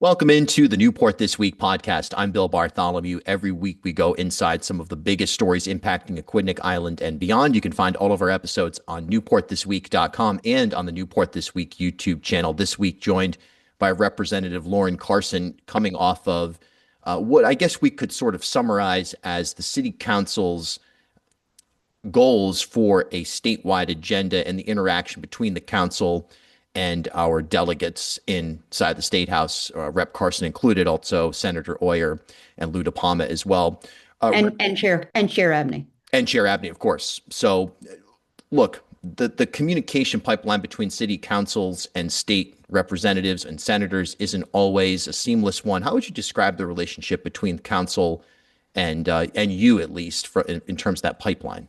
Welcome into the Newport This Week podcast. I'm Bill Bartholomew. Every week we go inside some of the biggest stories impacting Aquidneck Island and beyond. You can find all of our episodes on newportthisweek.com and on the Newport This Week YouTube channel. This week joined by Representative Lauren Carson, coming off of what I guess we could sort of summarize as the City Council's goals for a statewide agenda and the interaction between the council and our delegates inside the State House, Rep. Carson included, also Senator Oyer and Lou DePalma as well. And Chair Abney. And Chair Abney, of course. So, look, the communication pipeline between city councils and state representatives and senators isn't always a seamless one. How would you describe the relationship between council and you, at least, in terms of that pipeline?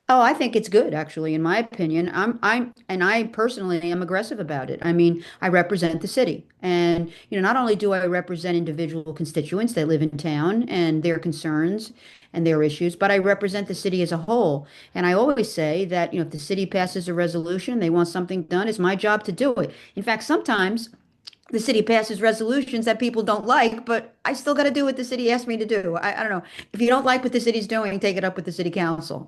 Oh, I think it's good, actually, in my opinion. I personally am aggressive about it. I mean, I represent the city, and not only do I represent individual constituents that live in town and their concerns and their issues, but I represent the city as a whole. And I always say that, if the city passes a resolution, they want something done, it's my job to do it. In fact, sometimes the city passes resolutions that people don't like, but I still got to do what the city asked me to do. I don't know. If you don't like what the city's doing, take it up with the city council.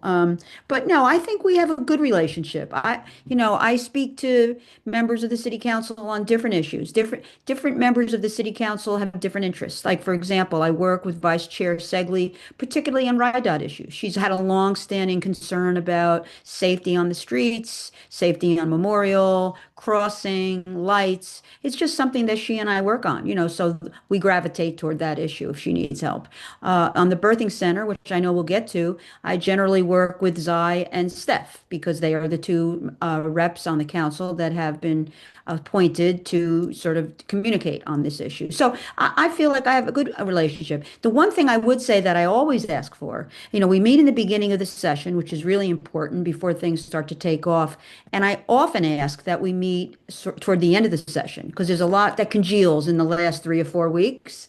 But no, I think we have a good relationship. I speak to members of the city council on different issues. Different members of the city council have different interests. Like, for example, I work with Vice Chair Segley, particularly on RIDOT issues. She's had a long-standing concern about safety on the streets, safety on Memorial, crossing, lights. It's just something that she and I work on, so we gravitate toward that issue if she needs help. On the birthing center, which I know we'll get to, I generally work with Zai and Steph because they are the two reps on the council that have been appointed to sort of communicate on this issue. So I feel like I have a good relationship. The one thing I would say that I always ask for, we meet in the beginning of the session, which is really important before things start to take off. And I often ask that we meet toward the end of the session because there's a lot that congeals in the last 3 or 4 weeks.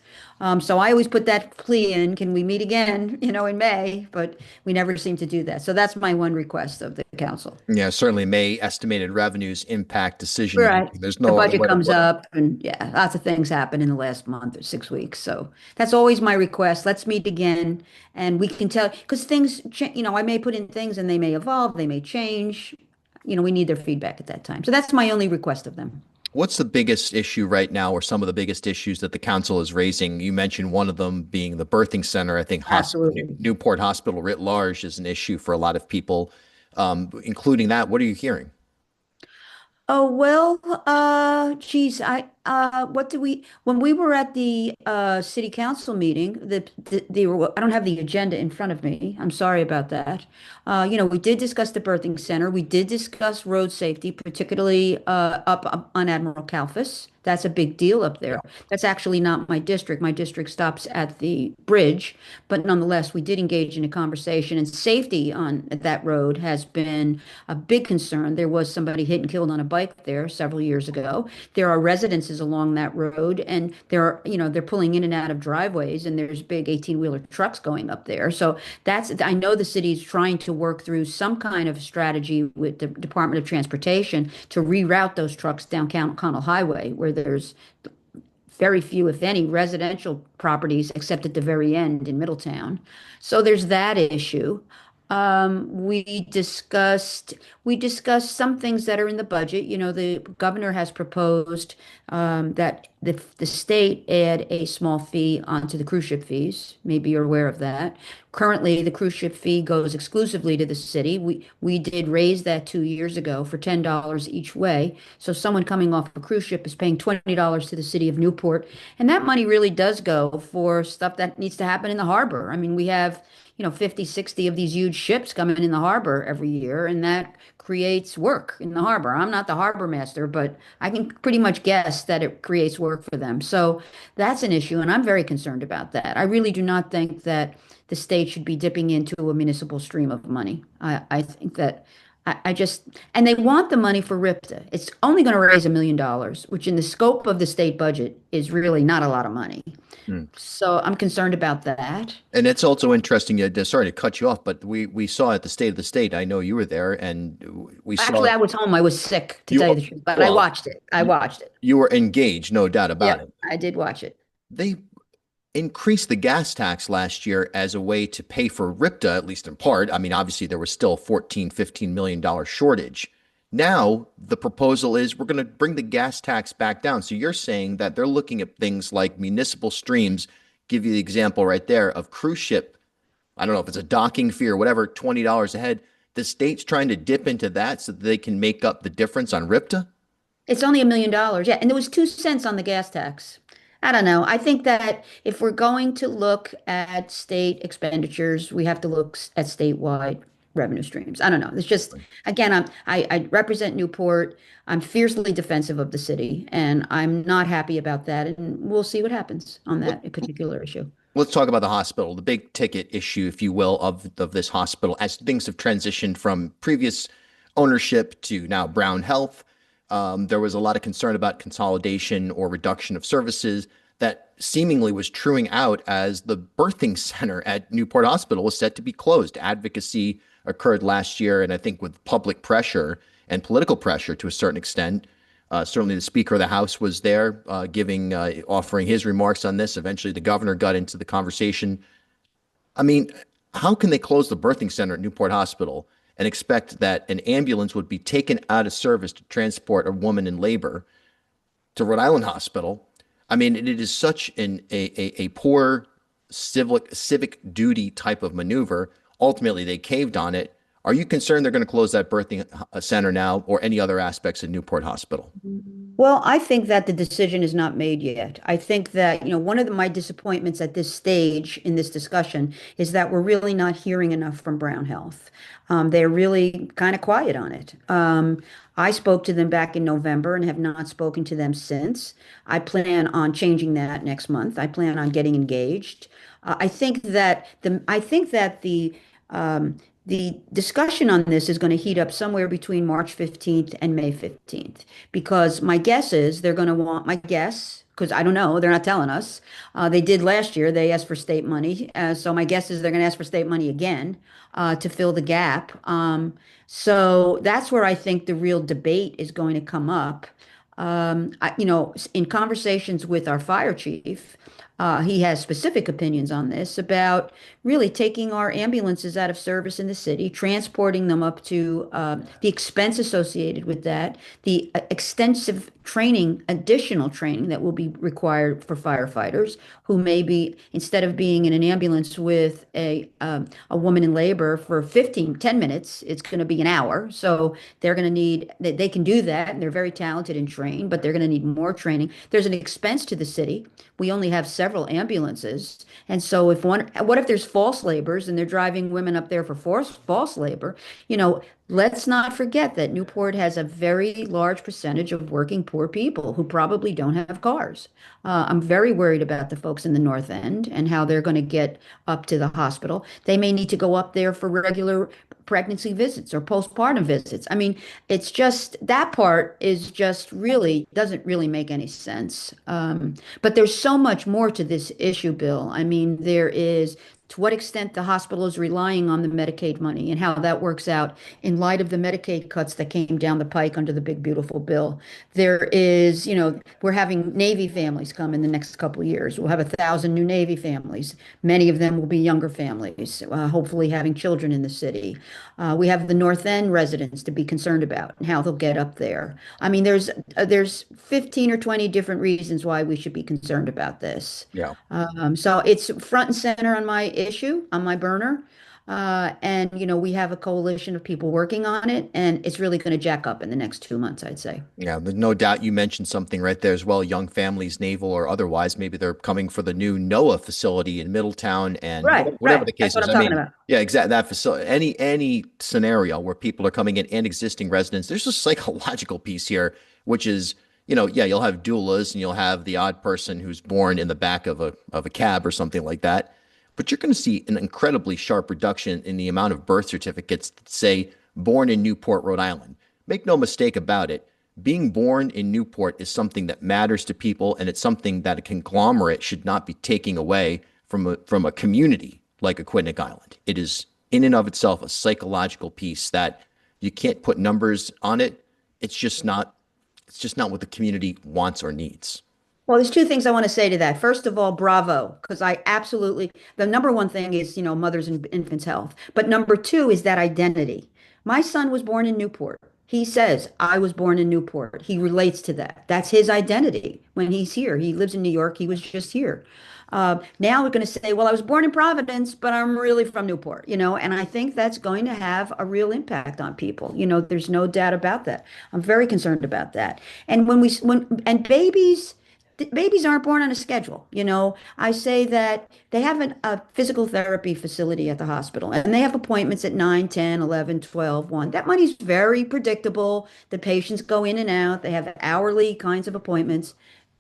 So I always put that plea in, can we meet again, in May? But we never seem to do that. So that's my one request of the council. Yeah, certainly May estimated revenues impact decision Right. making. There's The no other budget way to comes put it. up and yeah, lots of things happen in the last month or 6 weeks. So that's always my request. Let's meet again and we can tell because I may put in things and they may evolve, they may change. We need their feedback at that time. So that's my only request of them. What's the biggest issue right now, or some of the biggest issues that the council is raising? You mentioned one of them being the birthing center. I think Absolutely. Newport Hospital writ large is an issue for a lot of people, including that. What are you hearing? Oh, well, geez, when we were at the city council meeting, I don't have the agenda in front of me. I'm sorry about that. We did discuss the birthing center. We did discuss road safety, particularly up on Admiral Kalfas. That's a big deal up Yeah. there. That's actually not my district. My district stops at the bridge, but nonetheless, we did engage in a conversation, and safety on that road has been a big concern. There was somebody hit and killed on a bike there several years ago. There are residences along that road, and they're pulling in and out of driveways, and there's big 18-wheeler trucks going up there. So I know the city's trying to work through some kind of strategy with the Department of Transportation to reroute those trucks down Connell Highway, where there's very few, if any, residential properties except at the very end in Middletown. So there's that issue. We discussed some things that are in the budget. The governor has proposed that the state add a small fee onto the cruise ship fees. Maybe you're aware of that. Currently, the cruise ship fee goes exclusively to the city. We did raise that 2 years ago for $10 each way. So someone coming off a cruise ship is paying $20 to the city of Newport, and that money really does go for stuff that needs to happen in the harbor. I mean, we have 50, 60 of these huge ships coming in the harbor every year, and that creates work in the harbor. I'm not the harbor master, but I can pretty much guess that it creates work for them. So that's an issue, and I'm very concerned about that. I really do not think that the state should be dipping into a municipal stream of money. I think that I just, and they want the money for RIPTA. It's only going to raise $1 million, which in the scope of the state budget is really not a lot of money. Hmm. So I'm concerned about that. And it's also interesting. Sorry to cut you off, but we saw at the State of the State. I know you were there, and we saw Actually, I was home. I was sick, to you. tell you the truth, but I Well, watched it. I you, watched it. you were engaged, no doubt about Yep, it. I did watch it. They increased the gas tax last year as a way to pay for RIPTA, at least in part. I mean, obviously there was still 14, $15 million shortage. Now the proposal is we're going to bring the gas tax back down. So you're saying that they're looking at things like municipal streams, give you the example right there of cruise ship. I don't know if it's a docking fee or whatever, $20 a head. The state's trying to dip into that so that they can make up the difference on RIPTA. It's only $1 million. Yeah, and there was 2 cents on the gas tax. I don't know. I think that if we're going to look at state expenditures, we have to look at statewide revenue streams. I don't know. It's just, again, I represent Newport. I'm fiercely defensive of the city, and I'm not happy about that. And we'll see what happens on that particular issue. Let's talk about the hospital, the big ticket issue, if you will, of this hospital as things have transitioned from previous ownership to now Brown Health. There was a lot of concern about consolidation or reduction of services that seemingly was truing out as the birthing center at Newport Hospital was set to be closed. Advocacy occurred last year, and I think with public pressure and political pressure to a certain extent. Certainly, the Speaker of the House was there, offering his remarks on this. Eventually, the governor got into the conversation. I mean, how can they close the birthing center at Newport Hospital and expect that an ambulance would be taken out of service to transport a woman in labor to Rhode Island Hospital? I mean, it is such a poor civic duty type of maneuver. Ultimately, they caved on it. Are you concerned they're going to close that birthing center now or any other aspects of Newport Hospital? Well, I think that the decision is not made yet. I think that, one of my disappointments at this stage in this discussion is that we're really not hearing enough from Brown Health. They're really kind of quiet on it. I spoke to them back in November and have not spoken to them since. I plan on changing that next month. I plan on getting engaged. I think that the discussion on this is going to heat up somewhere between March 15th and May 15th, because my guess is they're going to want my guess, because I don't know, they're not telling us. They did last year, they asked for state money. So my guess is they're going to ask for state money again to fill the gap. So that's where I think the real debate is going to come up. In conversations with our fire chief, he has specific opinions on this about really taking our ambulances out of service in the city, transporting them up to the expense associated with that, the extensive training, additional training that will be required for firefighters who may be, instead of being in an ambulance with a woman in labor for 10 minutes, it's going to be an hour. So they're going to need, they can do that, and they're very talented and trained, but they're going to need more training. There's an expense to the city. We only have several ambulances. And so what if there's false labors and they're driving women up there for false labor? Let's not forget that Newport has a very large percentage of working poor people who probably don't have cars. I'm very worried about the folks in the North End and how they're going to get up to the hospital. They may need to go up there for regular pregnancy visits or postpartum visits. I mean, it's just that part is just really doesn't really make any sense. But there's so much more to this issue, Bill. I mean, there is to what extent the hospital is relying on the Medicaid money and how that works out in light of the Medicaid cuts that came down the pike under the big, beautiful bill. There is, we're having Navy families come in the next couple of years. We'll have 1,000 new Navy families. Many of them will be younger families, hopefully having children in the city. We have the North End residents to be concerned about and how they'll get up there. I mean, there's 15 or 20 different reasons why we should be concerned about this. Yeah. So it's front and center on my issue, on my burner. And, we have a coalition of people working on it, and it's really going to jack up in the next 2 months, I'd say. Yeah, there's no doubt you mentioned something right there as well. Young families, naval or otherwise, maybe they're coming for the new NOAA facility in Middletown and Right, whatever the right. That's case what is. I'm I talking mean, about. yeah, exactly. That facility, any scenario where people are coming in and existing residents, there's a psychological piece here, which is, yeah, you'll have doulas and you'll have the odd person who's born in the back of a cab or something like that. But you're going to see an incredibly sharp reduction in the amount of birth certificates that say born in Newport, Rhode Island. Make no mistake about it. Being born in Newport is something that matters to people, and it's something that a conglomerate should not be taking away from a community like Aquidneck Island. It is in and of itself a psychological piece that you can't put numbers on it. It's just not it's just not what the community wants or needs. Well, there's two things I want to say to that. First of all, bravo, because I absolutely, the number one thing is, mothers and infants' health. But number two is that identity. My son was born in Newport. He says, I was born in Newport. He relates to that. That's his identity when he's here. He lives in New York. He was just here. Now we're going to say, well, I was born in Providence, but I'm really from Newport, and I think that's going to have a real impact on people. There's no doubt about that. I'm very concerned about that. And and babies aren't born on a schedule. I say that they have a physical therapy facility at the hospital and they have appointments at 9, 10, 11, 12, 1. That money's very predictable. The patients go in and out. They have hourly kinds of appointments.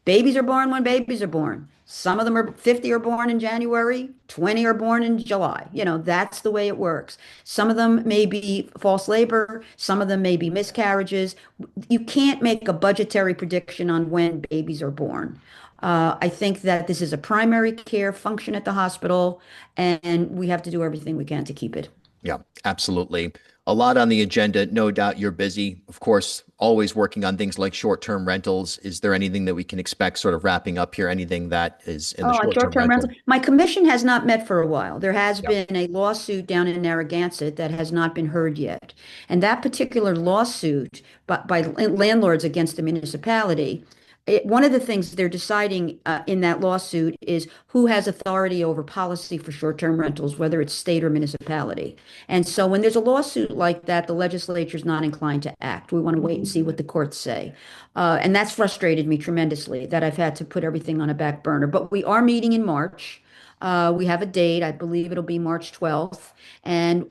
Babies are born when babies are born. Some of them are 50 are born in January, 20 are born in July. That's the way it works. Some of them may be false labor, some of them may be miscarriages. You can't make a budgetary prediction on when babies are born. I think that this is a primary care function at the hospital, and we have to do everything we can to keep it. Yeah, absolutely. A lot on the agenda. No doubt you're busy. Of course, always working on things like short-term rentals. Is there anything that we can expect sort of wrapping up here? Anything that is in the Oh, on short-term short-term rental? rental. My commission has not met for a while. There has Yeah. been a lawsuit down in Narragansett that has not been heard yet. And that particular lawsuit by landlords against the municipality, one of the things they're deciding in that lawsuit is who has authority over policy for short-term rentals, whether it's state or municipality. And so when there's a lawsuit like that, the legislature is not inclined to act. We want to wait and see what the courts say. And that's frustrated me tremendously that I've had to put everything on a back burner. But we are meeting in March. We have a date. I believe it'll be March 12th. And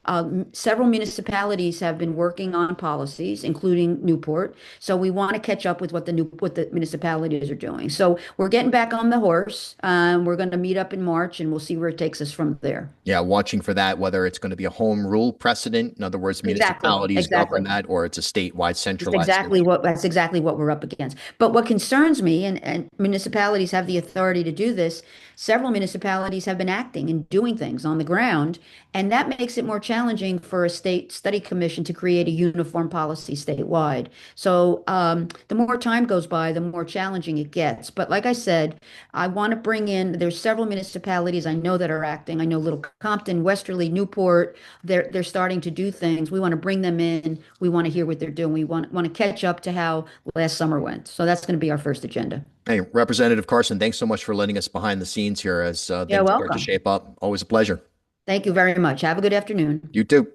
several municipalities have been working on policies, including Newport. So we want to catch up with what the municipalities are doing. So we're getting back on the horse. We're going to meet up in March, and we'll see where it takes us from there. Yeah, watching for that, whether it's going to be a home rule precedent, in other words, Exactly. municipalities govern Exactly. that, or it's a statewide It's centralized exactly system. what we're up against. But what concerns me, and municipalities have the authority to do this, several municipalities have been acting and doing things on the ground, and that makes it more challenging for a state study commission to create a uniform policy statewide. So the more time goes by, the more challenging it gets. But like I said, I want to bring in, there's several municipalities I know that are acting. I know Little Compton, Westerly, Newport, they're starting to do things. We want to bring them in. We want to hear what they're doing. We want to catch up to how last summer went. So that's going to be our first agenda. Hey, Representative Carson, thanks so much for letting us behind the scenes here as Yeah, things start to welcome. shape up. Always a pleasure. Thank you very much. Have a good afternoon. You too.